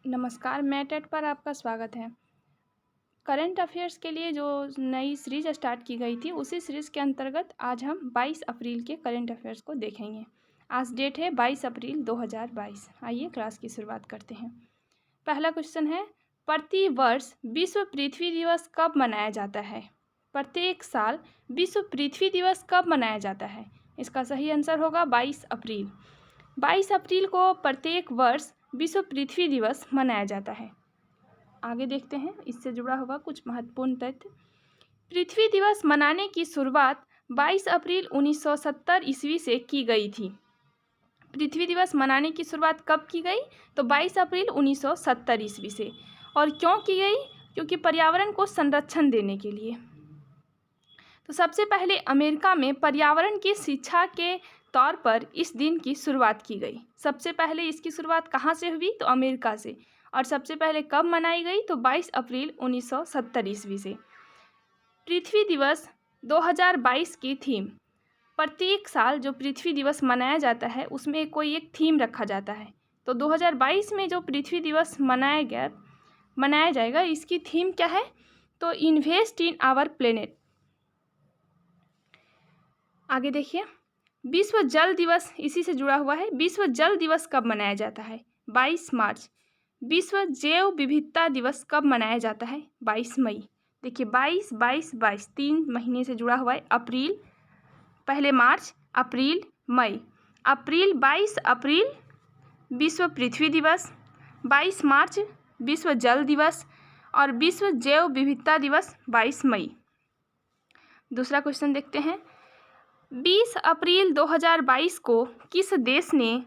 नमस्कार, मैं टेट पर आपका स्वागत है। करंट अफेयर्स के लिए जो नई सीरीज़ स्टार्ट की गई थी, उसी सीरीज़ के अंतर्गत आज हम 22 अप्रैल के करंट अफेयर्स को देखेंगे। आज डेट है 22 अप्रैल 2022। आइए क्लास की शुरुआत करते हैं। पहला क्वेश्चन है, प्रति वर्ष विश्व पृथ्वी दिवस कब मनाया जाता है? प्रत्येक साल विश्व पृथ्वी दिवस कब मनाया जाता है? इसका सही आंसर होगा 22 अप्रैल। 22 अप्रैल को प्रत्येक वर्ष विश्व पृथ्वी दिवस मनाया जाता है। आगे देखते हैं, इससे जुड़ा हुआ कुछ महत्वपूर्ण तथ्य। पृथ्वी दिवस मनाने की शुरुआत 22 अप्रैल 1970 ईस्वी से की गई थी। पृथ्वी दिवस मनाने की शुरुआत कब की गई? तो 22 अप्रैल 1970 ईस्वी से। और क्यों की गई? क्योंकि पर्यावरण को संरक्षण देने के लिए। तो सबसे पहले अमेरिका में पर्यावरण की शिक्षा के तौर पर इस दिन की शुरुआत की गई। सबसे पहले इसकी शुरुआत कहाँ से हुई? तो अमेरिका से। और सबसे पहले कब मनाई गई? तो 22 अप्रैल 1970 ईस्वी से। पृथ्वी दिवस 2022 की थीम। प्रत्येक साल जो पृथ्वी दिवस मनाया जाता है उसमें कोई एक थीम रखा जाता है। तो 2022 में जो पृथ्वी दिवस मनाया जाएगा, इसकी थीम क्या है? तो इन्वेस्ट इन आवर प्लेनेट। आगे देखिए, विश्व जल दिवस इसी से जुड़ा हुआ है। विश्व जल दिवस कब मनाया जाता है? 22 मार्च। विश्व जैव विविधता दिवस कब मनाया जाता है? 22 मई। देखिए 22, 22, 22 3 महीने से जुड़ा हुआ है। अप्रैल, पहले मार्च, अप्रैल, मई। अप्रैल 22 अप्रैल विश्व पृथ्वी दिवस, 22 मार्च विश्व जल दिवस और विश्व जैव विविधता दिवस 22 मई। दूसरा क्वेश्चन देखते हैं, 20 अप्रैल 2022 को किस देश ने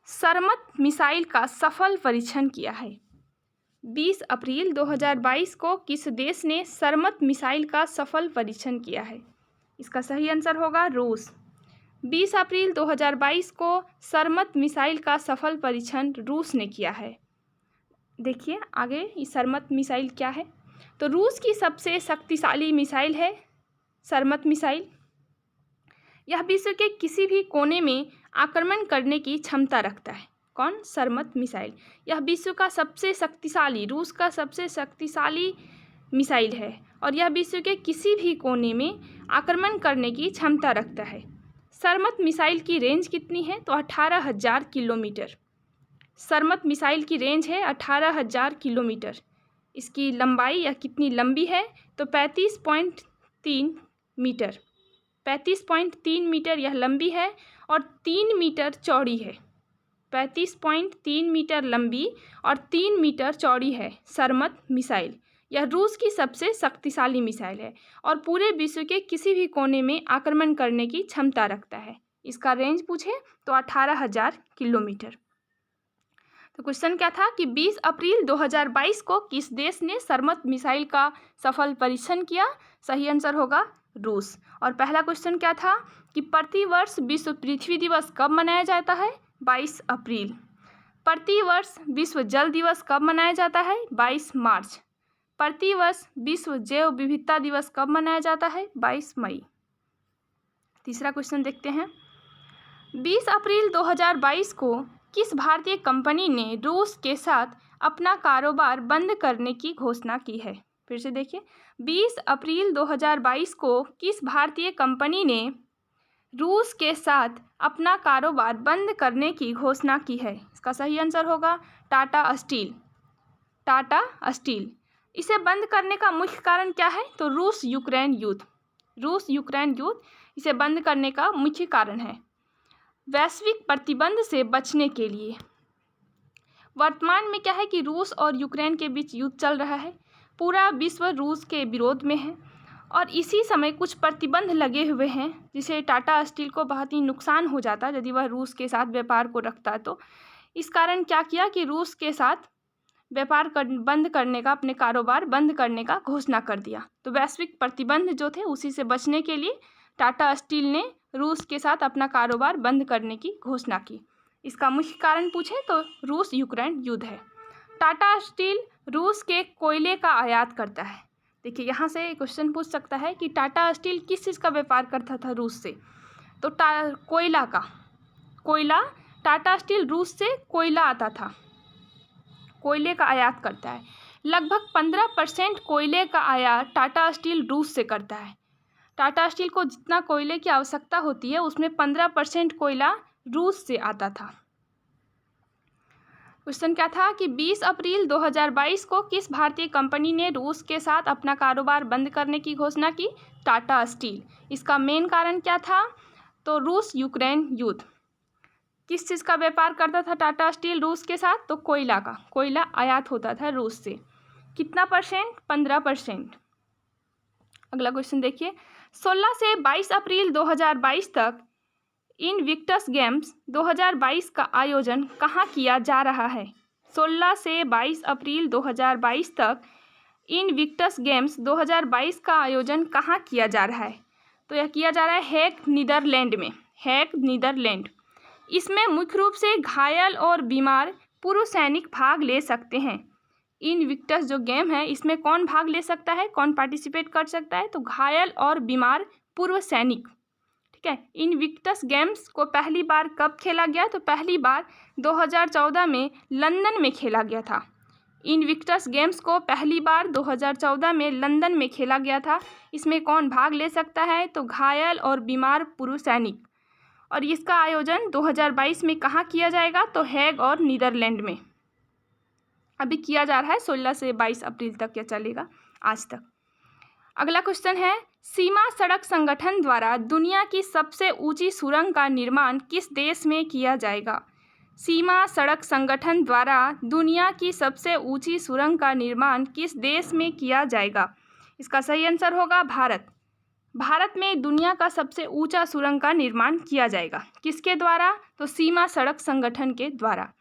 सरमत मिसाइल का सफल परीक्षण किया है? 20 अप्रैल 2022 को किस देश ने सरमत मिसाइल का सफल परीक्षण किया है? इसका सही आंसर होगा रूस। 20 अप्रैल 2022 को सरमत मिसाइल का सफल परीक्षण रूस ने किया है। देखिए आगे, ये सरमत मिसाइल क्या है? तो रूस की सबसे शक्तिशाली मिसाइल है सरमत मिसाइल। यह विश्व के किसी भी कोने में आक्रमण करने की क्षमता रखता है। कौन? सरमत मिसाइल। यह विश्व का सबसे शक्तिशाली, रूस का सबसे शक्तिशाली मिसाइल है और यह विश्व के किसी भी कोने में आक्रमण करने की क्षमता रखता है। सरमत मिसाइल की रेंज कितनी है? तो 18,000 किलोमीटर। सरमत मिसाइल की रेंज है 18,000 किलोमीटर। इसकी लंबाई, यह कितनी लंबी है? तो 35.3 मीटर। 35.3 मीटर यह लंबी है और 3 मीटर चौड़ी है। 35.3 मीटर लंबी और 3 मीटर चौड़ी है सरमत मिसाइल। यह रूस की सबसे शक्तिशाली मिसाइल है और पूरे विश्व के किसी भी कोने में आक्रमण करने की क्षमता रखता है। इसका रेंज पूछे तो 18,000 किलोमीटर। तो क्वेश्चन क्या था कि 20 अप्रैल 2022 को किस देश ने सरमत मिसाइल का सफल परीक्षण किया? सही आंसर होगा रूस। और पहला क्वेश्चन क्या था कि प्रति वर्ष विश्व पृथ्वी दिवस कब मनाया जाता है? 22 अप्रैल। प्रति वर्ष विश्व जल दिवस कब मनाया जाता है? 22 मार्च। प्रति वर्ष विश्व जैव विविधता दिवस कब मनाया जाता है? 22 मई। तीसरा क्वेश्चन देखते हैं, 20 अप्रैल 2022 को किस भारतीय कंपनी ने रूस के साथ अपना कारोबार बंद करने की घोषणा की है? फिर से देखिए, 20 अप्रैल 2022 को किस भारतीय कंपनी ने रूस के साथ अपना कारोबार बंद करने की घोषणा की है? इसका सही आंसर होगा टाटा स्टील। टाटा स्टील। इसे बंद करने का मुख्य कारण क्या है? तो रूस यूक्रेन युद्ध। रूस यूक्रेन युद्ध इसे बंद करने का मुख्य कारण है। वैश्विक प्रतिबंध से बचने के लिए वर्तमान में क्या है कि रूस और यूक्रेन के बीच युद्ध चल रहा है। पूरा विश्व रूस के विरोध में है और इसी समय कुछ प्रतिबंध लगे हुए हैं, जिसे टाटा स्टील को बहुत ही नुकसान हो जाता यदि वह रूस के साथ व्यापार को रखता। तो इस कारण क्या किया कि रूस के साथ व्यापार बंद करने का, अपने कारोबार बंद करने का घोषणा कर दिया। तो वैश्विक प्रतिबंध जो थे उसी से बचने के लिए टाटा स्टील ने रूस के साथ अपना कारोबार बंद करने की घोषणा की। इसका मुख्य कारण पूछे तो रूस यूक्रेन युद्ध है। टाटा स्टील रूस के कोयले का आयात करता है। देखिए यहाँ से क्वेश्चन पूछ सकता है कि टाटा स्टील किस चीज़ का व्यापार करता था रूस से? तो कोयला का। कोयला, टाटा स्टील रूस से कोयला आता था। कोयले का आयात करता है। लगभग 15% कोयले का आयात टाटा स्टील रूस से करता है। टाटा स्टील को जितना कोयले की आवश्यकता होती है उसमें 15% कोयला रूस से आता था। क्वेश्चन क्या था कि 20 अप्रैल 2022 को किस भारतीय कंपनी ने रूस के साथ अपना कारोबार बंद करने की घोषणा की? टाटा स्टील। इसका मेन कारण क्या था? तो रूस यूक्रेन युद्ध। किस चीज़ का व्यापार करता था टाटा स्टील रूस के साथ? तो कोयला का। कोयला आयात होता था रूस से। कितना परसेंट? 15%। अगला क्वेश्चन देखिए, 16 से 22 अप्रैल 2022 तक इनविक्टस गेम्स 2022 का आयोजन कहाँ किया जा रहा है? 16 से 22 अप्रैल 2022 तक इनविक्टस गेम्स 2022 का आयोजन कहाँ किया जा रहा है? तो यह किया जा रहा है हेग नीदरलैंड में। Hague Netherlands. इसमें मुख्य रूप से घायल और बीमार पूर्व सैनिक भाग ले सकते हैं। इनविक्टस जो गेम है इसमें कौन भाग ले सकता है, कौन पार्टिसिपेट कर सकता है? तो घायल और बीमार पूर्व सैनिक। ठीक है। इनविक्टस गेम्स को पहली बार कब खेला गया? तो पहली बार 2014 में लंदन में खेला गया था। इनविक्टस गेम्स को पहली बार 2014 में लंदन में खेला गया था। इसमें कौन भाग ले सकता है? तो घायल और बीमार पूर्व सैनिक। और इसका आयोजन 2022 में कहाँ किया जाएगा? तो हेग और नीदरलैंड में अभी किया जा रहा है। 16 से 22 अप्रैल तक यह चलेगा, आज तक। अगला क्वेश्चन है, सीमा सड़क संगठन द्वारा दुनिया की सबसे ऊंची सुरंग का निर्माण किस देश में किया जाएगा? सीमा सड़क संगठन द्वारा दुनिया की सबसे ऊंची सुरंग का निर्माण किस देश में किया जाएगा? इसका सही आंसर होगा भारत। भारत में दुनिया का सबसे ऊंचा सुरंग का निर्माण किया जाएगा। किसके द्वारा? तो सीमा सड़क संगठन के द्वारा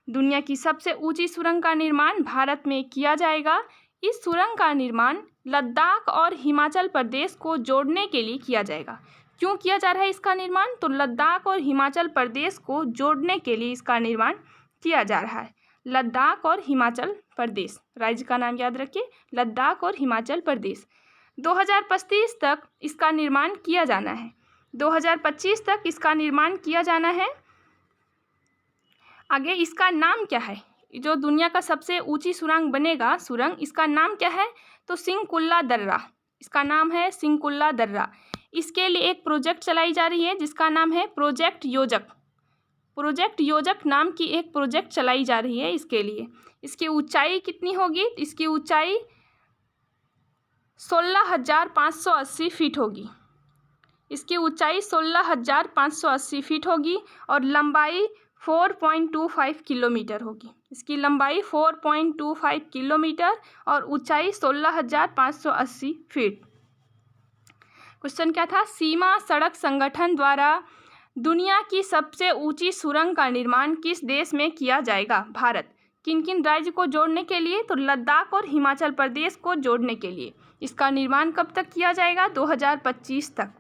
दुनिया की सबसे ऊंची सुरंग का निर्माण भारत में किया जाएगा। इस सुरंग का निर्माण लद्दाख और हिमाचल प्रदेश को जोड़ने के लिए किया जाएगा। क्यों किया जा रहा है इसका निर्माण? तो लद्दाख और हिमाचल प्रदेश को जोड़ने के लिए इसका निर्माण किया जा रहा है। लद्दाख और हिमाचल प्रदेश, राज्य का नाम याद रखिए, लद्दाख और हिमाचल प्रदेश। 2025 तक इसका निर्माण किया जाना है। 2025 तक इसका निर्माण किया जाना है। आगे इसका नाम क्या है? जो दुनिया का सबसे ऊंची सुरंग बनेगा, सुरंग, इसका नाम क्या है? तो सिंकुल्ला दर्रा। इसका नाम है सिंकुल्ला दर्रा। इसके लिए एक प्रोजेक्ट चलाई जा रही है जिसका नाम है प्रोजेक्ट योजक। प्रोजेक्ट योजक नाम की एक प्रोजेक्ट चलाई जा रही है इसके लिए। इसकी ऊंचाई कितनी होगी? इसकी ऊंचाई 16,580 फीट होगी। इसकी ऊंचाई 16,580 फीट होगी और लंबाई 4.25 किलोमीटर होगी। इसकी लंबाई 4.25 किलोमीटर और ऊंचाई 16,580 फीट। क्वेश्चन क्या था? सीमा सड़क संगठन द्वारा दुनिया की सबसे ऊंची सुरंग का निर्माण किस देश में किया जाएगा? भारत। किन किन राज्य को जोड़ने के लिए? तो लद्दाख और हिमाचल प्रदेश को जोड़ने के लिए। इसका निर्माण कब तक किया जाएगा? 2025 तक।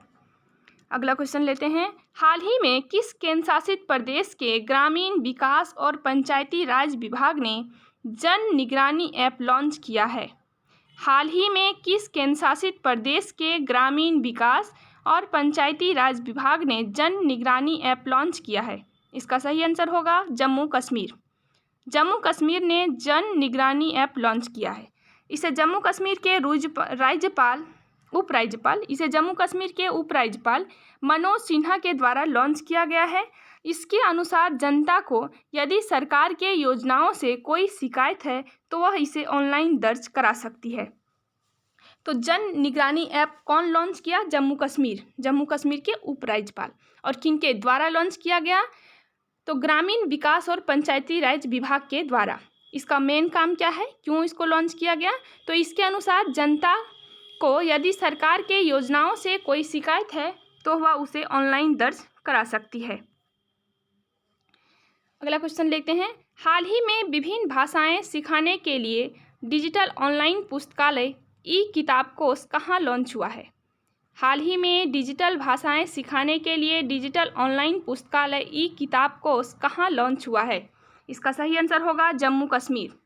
अगला क्वेश्चन लेते हैं, हाल ही में किस केंद्र शासित प्रदेश के ग्रामीण विकास और पंचायती राज विभाग ने जन निगरानी ऐप लॉन्च किया है? हाल ही में किस केंद्र शासित प्रदेश के ग्रामीण विकास और पंचायती राज विभाग ने जन निगरानी ऐप लॉन्च किया है? इसका सही आंसर होगा जम्मू कश्मीर। जम्मू कश्मीर ने जन निगरानी ऐप लॉन्च किया है। इसे जम्मू कश्मीर के इसे जम्मू कश्मीर के उपराज्यपाल मनोज सिन्हा के द्वारा लॉन्च किया गया है। इसके अनुसार जनता को यदि सरकार के योजनाओं से कोई शिकायत है तो वह इसे ऑनलाइन दर्ज करा सकती है। तो जन निगरानी ऐप कौन लॉन्च किया? जम्मू कश्मीर के उपराज्यपाल। और किन के द्वारा लॉन्च किया गया? तो ग्रामीण विकास और पंचायती राज विभाग के द्वारा। इसका मेन काम क्या है? क्यों इसको लॉन्च किया गया? तो इसके अनुसार जनता को यदि सरकार के योजनाओं से कोई शिकायत है तो वह उसे ऑनलाइन दर्ज करा सकती है। अगला क्वेश्चन लेते हैं, हाल ही में विभिन्न भाषाएं सिखाने के लिए डिजिटल ऑनलाइन पुस्तकालय ई किताब कोष कहाँ लॉन्च हुआ है? हाल ही में डिजिटल भाषाएं सिखाने के लिए डिजिटल ऑनलाइन पुस्तकालय ई किताब कोष कहाँ लॉन्च हुआ है? इसका सही आंसर होगा जम्मू कश्मीर।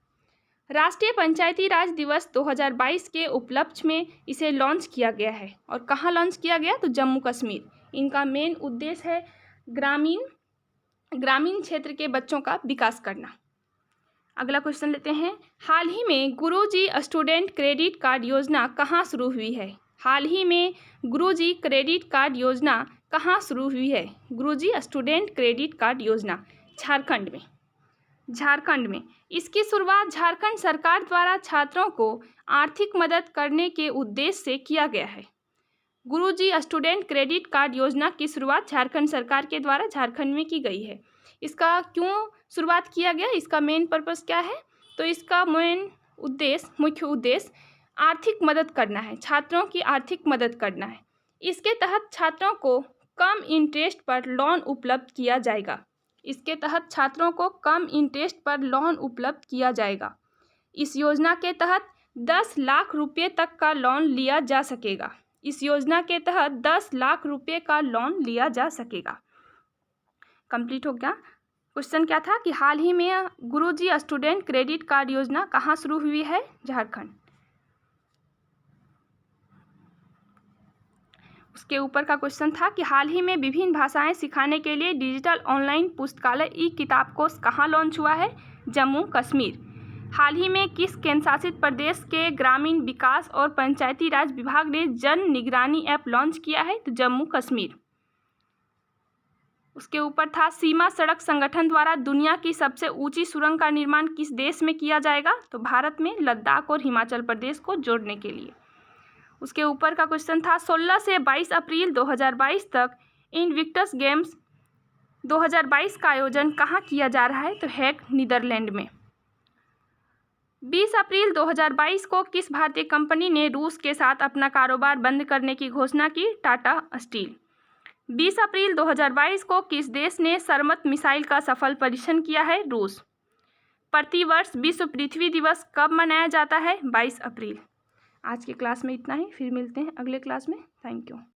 राष्ट्रीय पंचायती राज दिवस 2022 के उपलक्ष्य में इसे लॉन्च किया गया है। और कहाँ लॉन्च किया गया? तो जम्मू कश्मीर। इनका मेन उद्देश्य है ग्रामीण क्षेत्र के बच्चों का विकास करना। अगला क्वेश्चन लेते हैं। हाल ही में गुरुजी स्टूडेंट क्रेडिट कार्ड योजना कहाँ शुरू हुई है? हाल ही में गुरुजी क्रेडिट कार्ड योजना कहाँ शुरू हुई है? गुरुजी स्टूडेंट क्रेडिट कार्ड योजना झारखंड में। झारखंड में इसकी शुरुआत झारखंड सरकार द्वारा छात्रों को आर्थिक मदद करने के उद्देश्य से किया गया है। गुरुजी स्टूडेंट क्रेडिट कार्ड योजना की शुरुआत झारखंड सरकार के द्वारा झारखंड में की गई है। इसका क्यों शुरुआत किया गया, इसका मेन पर्पस क्या है? तो इसका मुख्य उद्देश्य आर्थिक मदद करना है, छात्रों की आर्थिक मदद करना है। इसके तहत छात्रों को कम इंटरेस्ट पर लोन उपलब्ध किया जाएगा। इसके तहत छात्रों को कम इंटरेस्ट पर लोन उपलब्ध किया जाएगा। इस योजना के तहत 10 लाख रुपये तक का लोन लिया जा सकेगा। इस योजना के तहत 10 लाख रुपये का लोन लिया जा सकेगा। कंप्लीट हो गया। क्वेश्चन क्या था कि हाल ही में गुरुजी स्टूडेंट क्रेडिट कार्ड योजना कहाँ शुरू हुई है? झारखंड। उसके ऊपर का क्वेश्चन था कि हाल ही में विभिन्न भाषाएं सिखाने के लिए डिजिटल ऑनलाइन पुस्तकालय ई किताब कोर्स कहाँ लॉन्च हुआ है? जम्मू कश्मीर। हाल ही में किस केंद्रशासित प्रदेश के ग्रामीण विकास और पंचायती राज विभाग ने जन निगरानी ऐप लॉन्च किया है? तो जम्मू कश्मीर। उसके ऊपर था सीमा सड़क संगठन द्वारा दुनिया की सबसे ऊंची सुरंग का निर्माण किस देश में किया जाएगा? तो भारत में लद्दाख और हिमाचल प्रदेश को जोड़ने के लिए। उसके ऊपर का क्वेश्चन था 16 से 22 अप्रैल 2022 तक इनविक्टस गेम्स 2022 का आयोजन कहाँ किया जा रहा है? तो हेग, नीदरलैंड में। 20 अप्रैल 2022 को किस भारतीय कंपनी ने रूस के साथ अपना कारोबार बंद करने की घोषणा की? टाटा स्टील। 20 अप्रैल 2022 को किस देश ने सरमत मिसाइल का सफल परीक्षण किया है? रूस। प्रतिवर्ष विश्व पृथ्वी दिवस कब मनाया जाता है? 22 अप्रैल। आज की क्लास में इतना ही, फिर मिलते हैं अगले क्लास में। Thank you.